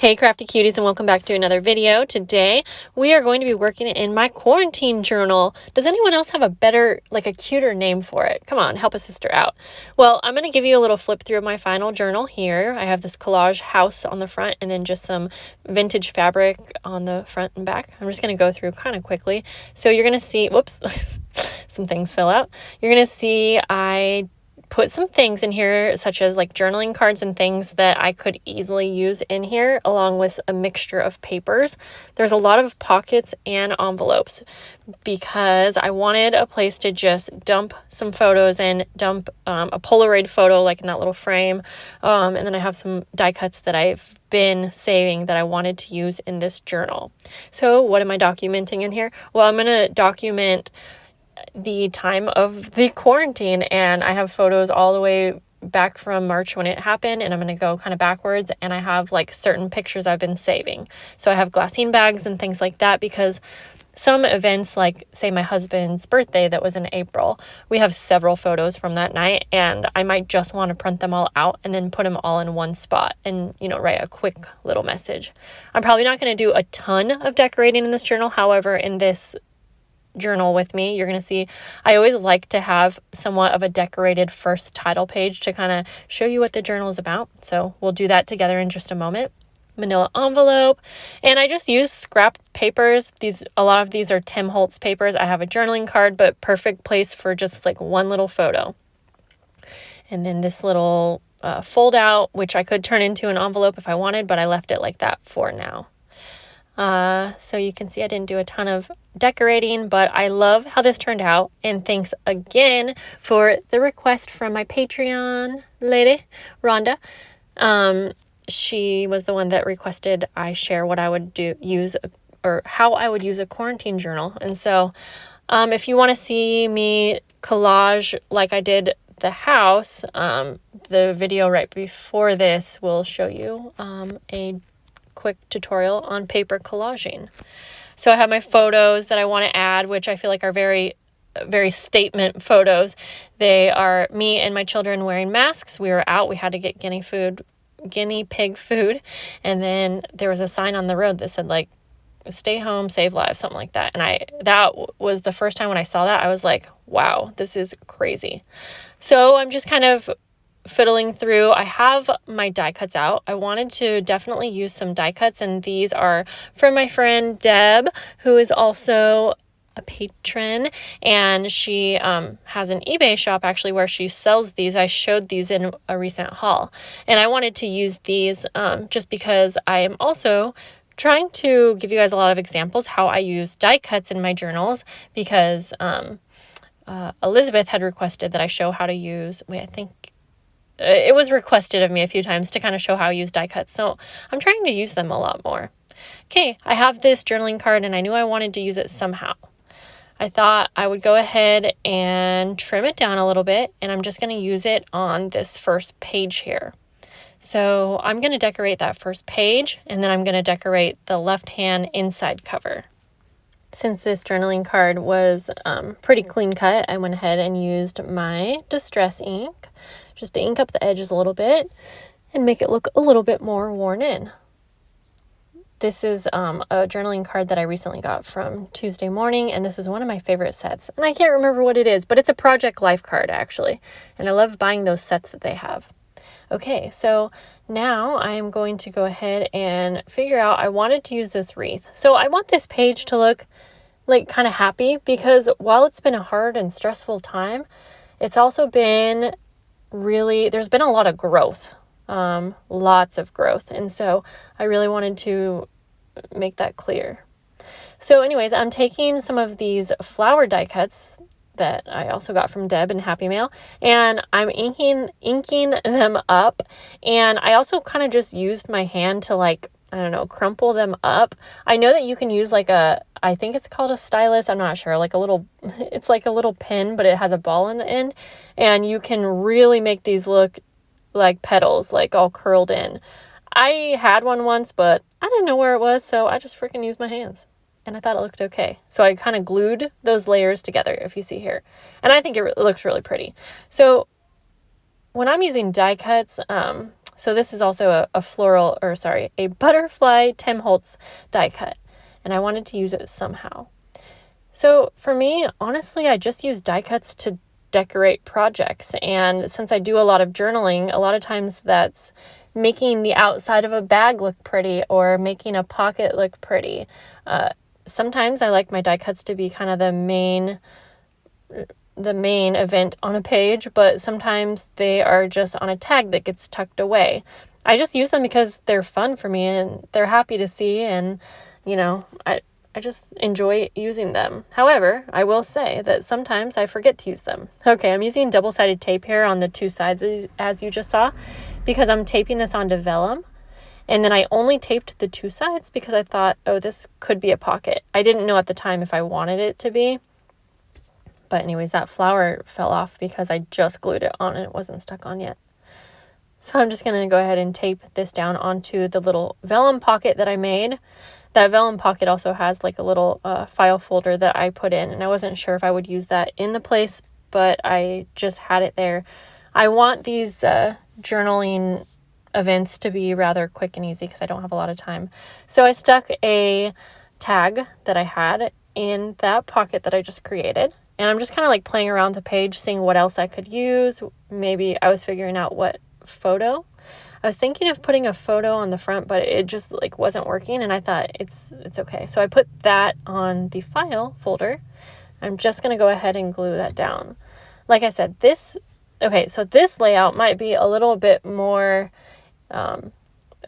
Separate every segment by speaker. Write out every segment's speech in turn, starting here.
Speaker 1: Hey crafty cuties, and welcome back to another video. Today we are going to be working in my quarantine journal. Does anyone else have a better, like a cuter name for it? Come on, help a sister out. Well, I'm going to give you a little flip through of my final journal here. I have this collage house on the front and then just some vintage fabric on the front and back. I'm just going to go through kind of quickly. So you're going to see, whoops, some things fill out. You're going to see I put some things in here, such as like journaling cards and things that I could easily use in here, along with a mixture of papers. There's a lot of pockets and envelopes because I wanted a place to just dump some photos in, dump a Polaroid photo like in that little frame. And then I have some die cuts that I've been saving that I wanted to use in this journal. So what am I documenting in here? Well, I'm going to document the time of the quarantine, and I have photos all the way back from March when it happened, and I'm going to go kind of backwards, and I have like certain pictures I've been saving. So I have glassine bags and things like that because some events, like say my husband's birthday that was in April, we have several photos from that night, and I might just want to print them all out and then put them all in one spot and, you know, write a quick little message. I'm probably not going to do a ton of decorating in this journal. However, in this journal with me, you're going to see I always like to have somewhat of a decorated first title page to kind of show you what the journal is about. So we'll do that together in just a moment. Manila envelope, and I just use scrap papers. A lot of these are Tim Holtz papers. I have a journaling card, but perfect place for just like one little photo. And then this little fold out, which I could turn into an envelope if I wanted, but I left it like that for now. So you can see I didn't do a ton of decorating, but I love how this turned out. And thanks again for the request from my Patreon lady, Rhonda. She was the one that requested I share what I would use how I would use a quarantine journal. And so, if you want to see me collage like I did the house, the video right before this will show you, a quick tutorial on paper collaging. So I have my photos that I want to add, which I feel like are very, very statement photos. They are me and my children wearing masks. We were out. We had to get guinea pig food. And then there was a sign on the road that said like, stay home, save lives, something like that. And that was the first time when I saw that, I was like, wow, this is crazy. So I'm just kind of fiddling through. I have my die cuts out. I wanted to definitely use some die cuts, and these are from my friend Deb, who is also a patron, and she has an eBay shop actually where she sells these. I showed these in a recent haul, and I wanted to use these just because I am also trying to give you guys a lot of examples how I use die cuts in my journals, because Elizabeth had requested that I show how to use, I think it was requested of me a few times to kind of show how I use die cuts. So I'm trying to use them a lot more. Okay, I have this journaling card and I knew I wanted to use it somehow. I thought I would go ahead and trim it down a little bit, and I'm just going to use it on this first page here. So I'm going to decorate that first page, and then I'm going to decorate the left-hand inside cover. Since this journaling card was pretty clean cut, I went ahead and used my distress ink just to ink up the edges a little bit and make it look a little bit more worn in. This is a journaling card that I recently got from Tuesday Morning, and this is one of my favorite sets. And I can't remember what it is, but it's a Project Life card actually, and I love buying those sets that they have. Okay, so now I am going to go ahead and figure out, I wanted to use this wreath. So I want this page to look like kind of happy, because while it's been a hard and stressful time, it's also been there's been a lot of growth, lots of growth. And so I really wanted to make that clear. So anyways, I'm taking some of these flower die cuts that I also got from Deb in Happy Mail, and I'm inking them up. And I also kind of just used my hand to like, I don't know, crumple them up. I know that you can use like I think it's called a stylus, I'm not sure, it's like a little pin, but it has a ball in the end, and you can really make these look like petals, like all curled in. I had one once, but I didn't know where it was, so I just freaking used my hands, and I thought it looked okay. So I kind of glued those layers together, if you see here, and I think it looks really pretty. So when I'm using die cuts, So this is also a butterfly Tim Holtz die cut, and I wanted to use it somehow. So for me, honestly, I just use die cuts to decorate projects. And since I do a lot of journaling, a lot of times that's making the outside of a bag look pretty or making a pocket look pretty. Sometimes I like my die cuts to be kind of the main event on a page, but sometimes they are just on a tag that gets tucked away. I just use them because they're fun for me and they're happy to see, and I just enjoy using them. However, I will say that sometimes I forget to use them. Okay, I'm using double-sided tape here on the two sides as you just saw, because I'm taping this onto vellum. And then I only taped the two sides because I thought, oh, this could be a pocket. I didn't know at the time if I wanted it to be. But anyways, that flower fell off because I just glued it on and it wasn't stuck on yet. So I'm just going to go ahead and tape this down onto the little vellum pocket that I made. That vellum pocket also has like a little file folder that I put in, and I wasn't sure if I would use that in the place, but I just had it there. I want these journaling events to be rather quick and easy because I don't have a lot of time. So I stuck a tag that I had in that pocket that I just created, and I'm just kind of like playing around the page, seeing what else I could use. Maybe I was figuring out what photo. I was thinking of putting a photo on the front, but it just like wasn't working, and I thought it's okay. So I put that on the file folder. I'm just going to go ahead and glue that down. Like I said, this layout might be a little bit more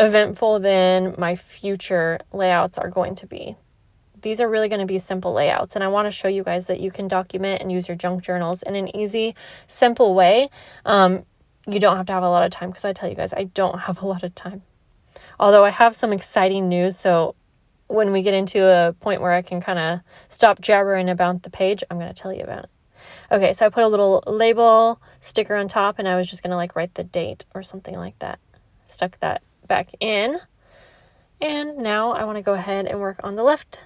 Speaker 1: eventful than my future layouts are going to be. These are really going to be simple layouts, and I want to show you guys that you can document and use your junk journals in an easy, simple way. You don't have to have a lot of time, because I tell you guys, I don't have a lot of time. Although I have some exciting news, so when we get into a point where I can kind of stop jabbering about the page, I'm going to tell you about it. Okay, so I put a little label sticker on top, and I was just going to like write the date or something like that. Stuck that back in. And now I want to go ahead and work on the left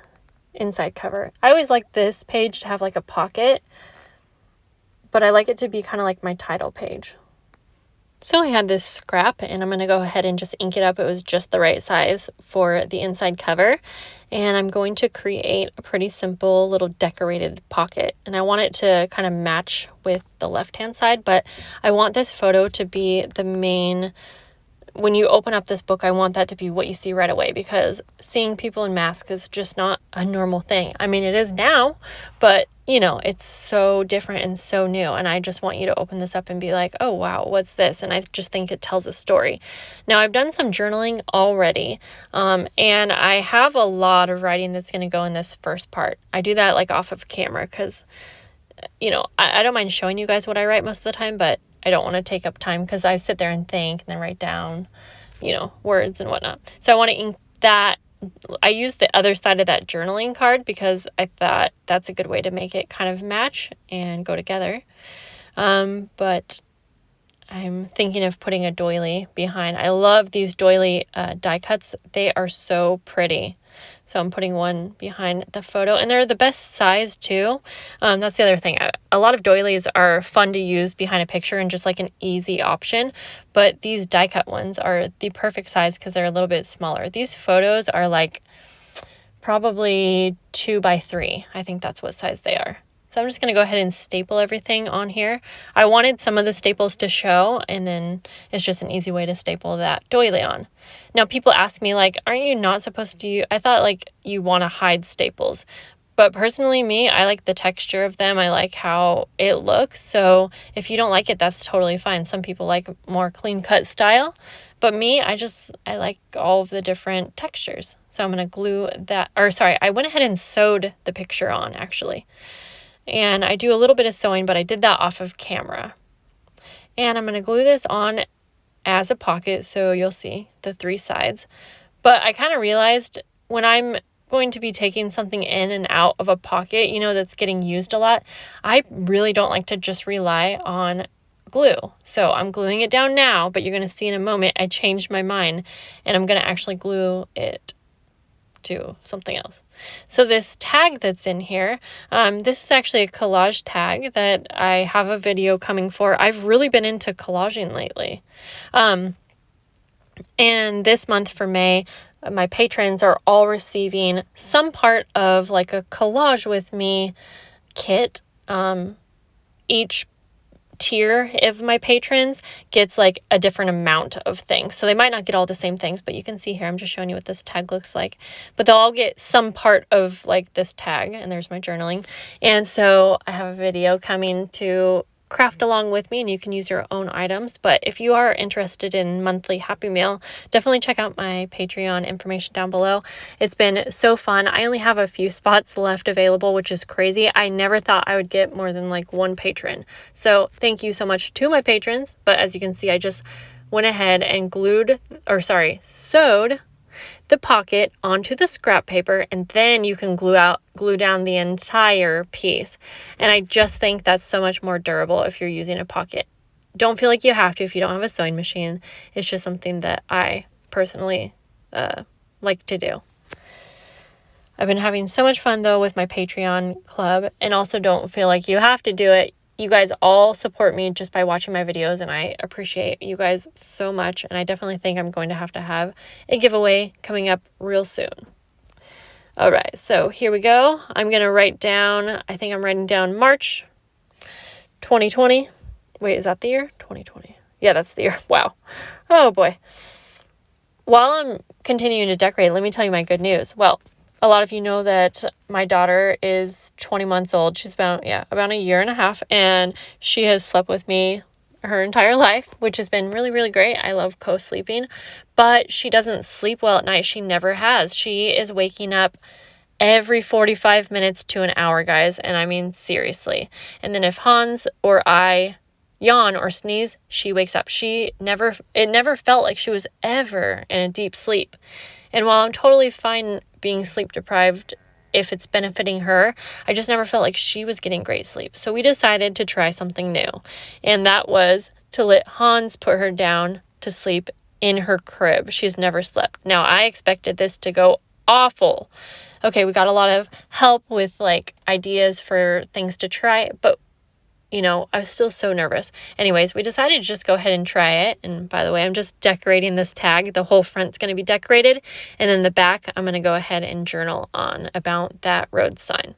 Speaker 1: inside cover. I always like this page to have like a pocket, but I like it to be kind of like my title page. So I had this scrap, and I'm going to go ahead and just ink it up. It was just the right size for the inside cover. And I'm going to create a pretty simple little decorated pocket. And I want it to kind of match with the left-hand side, but I want this photo to be the main. When you open up this book, I want that to be what you see right away, because seeing people in masks is just not a normal thing. I mean, it is now, but it's so different and so new. And I just want you to open this up and be like, oh, wow, what's this? And I just think it tells a story. Now, I've done some journaling already, and I have a lot of writing that's going to go in this first part. I do that like off of camera because, I don't mind showing you guys what I write most of the time, but I don't want to take up time because I sit there and think and then write down, words and whatnot. So I want to ink that. I used the other side of that journaling card because I thought that's a good way to make it kind of match and go together. But I'm thinking of putting a doily behind. I love these doily die cuts. They are so pretty. So I'm putting one behind the photo, and they're the best size too. That's the other thing. A lot of doilies are fun to use behind a picture and just like an easy option, but these die cut ones are the perfect size because they're a little bit smaller. These photos are like probably 2 by 3. I think that's what size they are. So I'm just going to go ahead and staple everything on here. I wanted some of the staples to show, and then it's just an easy way to staple that doily on. Now, people ask me, like, aren't you not supposed to I thought, like, you want to hide staples. But personally, me, I like the texture of them. I like how it looks. So if you don't like it, that's totally fine. Some people like more clean-cut style. But me, I like all of the different textures. So I'm going to glue that, I went ahead and sewed the picture on, actually. And I do a little bit of sewing, but I did that off of camera. And I'm going to glue this on as a pocket, so you'll see the 3 sides. But I kind of realized when I'm going to be taking something in and out of a pocket, that's getting used a lot, I really don't like to just rely on glue. So I'm gluing it down now, but you're going to see in a moment I changed my mind, and I'm going to actually glue it to something else. So this tag that's in here, this is actually a collage tag that I have a video coming for. I've really been into collaging lately. And this month for May, my patrons are all receiving some part of like a collage with me kit. Each tier of my patrons gets like a different amount of things. So they might not get all the same things, but you can see here, I'm just showing you what this tag looks like. But they'll all get some part of like this tag, and there's my journaling. And so I have a video coming to craft along with me, and you can use your own items. But if you are interested in monthly Happy Meal, definitely check out my Patreon information down below. It's been so fun. I only have a few spots left available, which is crazy. I never thought I would get more than like one patron. So thank you so much to my patrons. But as you can see, I just went ahead and sewed the pocket onto the scrap paper, and then you can glue down the entire piece. And I just think that's so much more durable if you're using a pocket. Don't feel like you have to if you don't have a sewing machine. It's just something that I personally like to do. I've been having so much fun though with my Patreon club, and also don't feel like you have to do it. You guys all support me just by watching my videos, and I appreciate you guys so much. And I definitely think I'm going to have a giveaway coming up real soon. All right, so here we go. I'm going to write down, I think I'm writing down March 2020. Wait, is that the year? 2020. Yeah, that's the year. Wow. Oh boy. While I'm continuing to decorate, let me tell you my good news. Well, a lot of you know that my daughter is 20 months old. She's about a year and a half, and she has slept with me her entire life, which has been really, really great. I love co-sleeping, but she doesn't sleep well at night. She never has. She is waking up every 45 minutes to an hour, guys. And I mean, seriously. And then if Hans or I yawn or sneeze, she wakes up. It never felt like she was ever in a deep sleep. And while I'm totally fine being sleep deprived if it's benefiting her, I just never felt like she was getting great sleep. So we decided to try something new. And that was to let Hans put her down to sleep in her crib. She's never slept. Now, I expected this to go awful. Okay, we got a lot of help with like ideas for things to try, but I was still so nervous. Anyways, we decided to just go ahead and try it. And by the way, I'm just decorating this tag. The whole front's going to be decorated. And then the back, I'm going to go ahead and journal on about that road sign.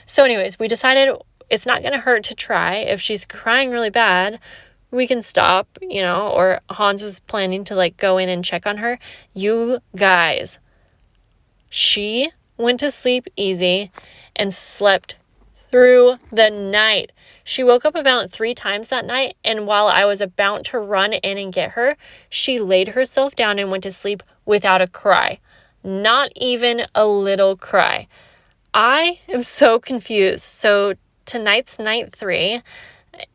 Speaker 1: So anyways, we decided it's not going to hurt to try. If she's crying really bad, we can stop, or Hans was planning to like go in and check on her. You guys, she went to sleep easy and slept through the night. She woke up about 3 times that night, and while I was about to run in and get her, she laid herself down and went to sleep without a cry. Not even a little cry. I am so confused. So tonight's night 3,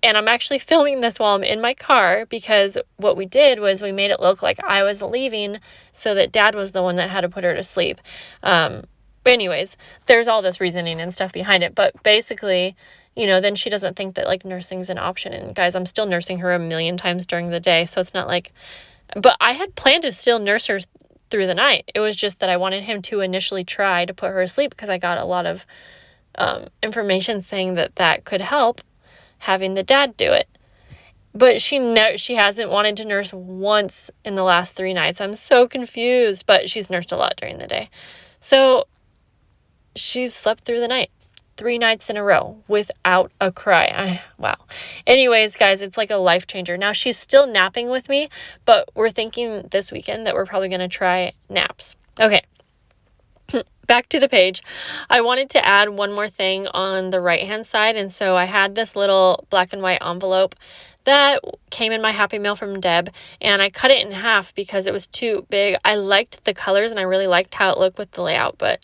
Speaker 1: and I'm actually filming this while I'm in my car, because what we did was we made it look like I was leaving so that Dad was the one that had to put her to sleep. But anyways, there's all this reasoning and stuff behind it. But basically, then she doesn't think that like nursing's an option. And guys, I'm still nursing her a million times during the day. So it's not like, but I had planned to still nurse her through the night. It was just that I wanted him to initially try to put her asleep, because I got a lot of information saying that could help, having the dad do it. But she hasn't wanted to nurse once in the last 3 nights. I'm so confused, but she's nursed a lot during the day. So she's slept through the night 3 nights in a row without a cry. Wow. Anyways, guys, it's like a life changer. Now she's still napping with me, but we're thinking this weekend that we're probably going to try naps. Okay. Back to the page. I wanted to add one more thing on the right-hand side. And so I had this little black and white envelope that came in my Happy Meal from Deb, and I cut it in half because it was too big. I liked the colors and I really liked how it looked with the layout, but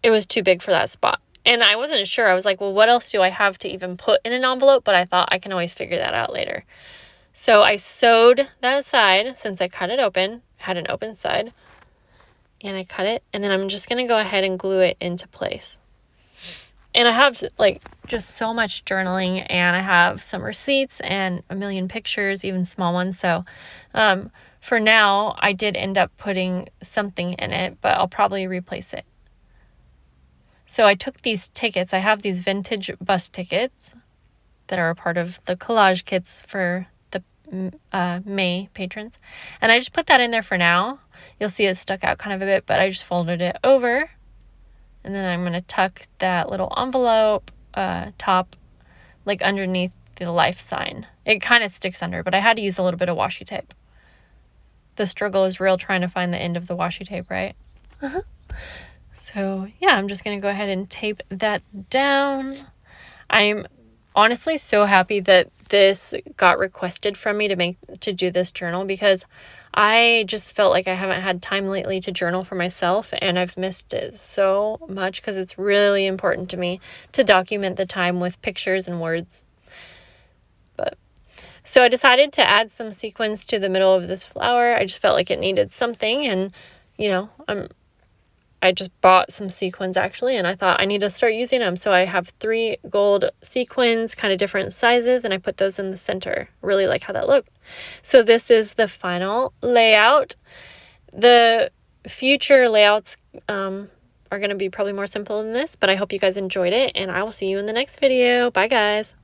Speaker 1: it was too big for that spot. And I wasn't sure. I was like, well, what else do I have to even put in an envelope? But I thought I can always figure that out later. So I sewed that side, since I cut it open, had an open side, and I cut it. And then I'm just going to go ahead and glue it into place. And I have like just so much journaling, and I have some receipts and a million pictures, even small ones. So for now, I did end up putting something in it, but I'll probably replace it. So I took these tickets. I have these vintage bus tickets that are a part of the collage kits for the May patrons. And I just put that in there for now. You'll see it stuck out kind of a bit, but I just folded it over. And then I'm going to tuck that little envelope top like underneath the life sign. It kind of sticks under, but I had to use a little bit of washi tape. The struggle is real trying to find the end of the washi tape, right? So yeah, I'm just going to go ahead and tape that down. I'm honestly so happy that this got requested from me to do this journal, because I just felt like I haven't had time lately to journal for myself, and I've missed it so much because it's really important to me to document the time with pictures and words. But so I decided to add some sequins to the middle of this flower. I just felt like it needed something, and you know, I just bought some sequins actually, and I thought I need to start using them. So I have 3 gold sequins, kind of different sizes, and I put those in the center. Really like how that looked. So this is the final layout. The future layouts are going to be probably more simple than this, but I hope you guys enjoyed it, and I will see you in the next video. Bye guys.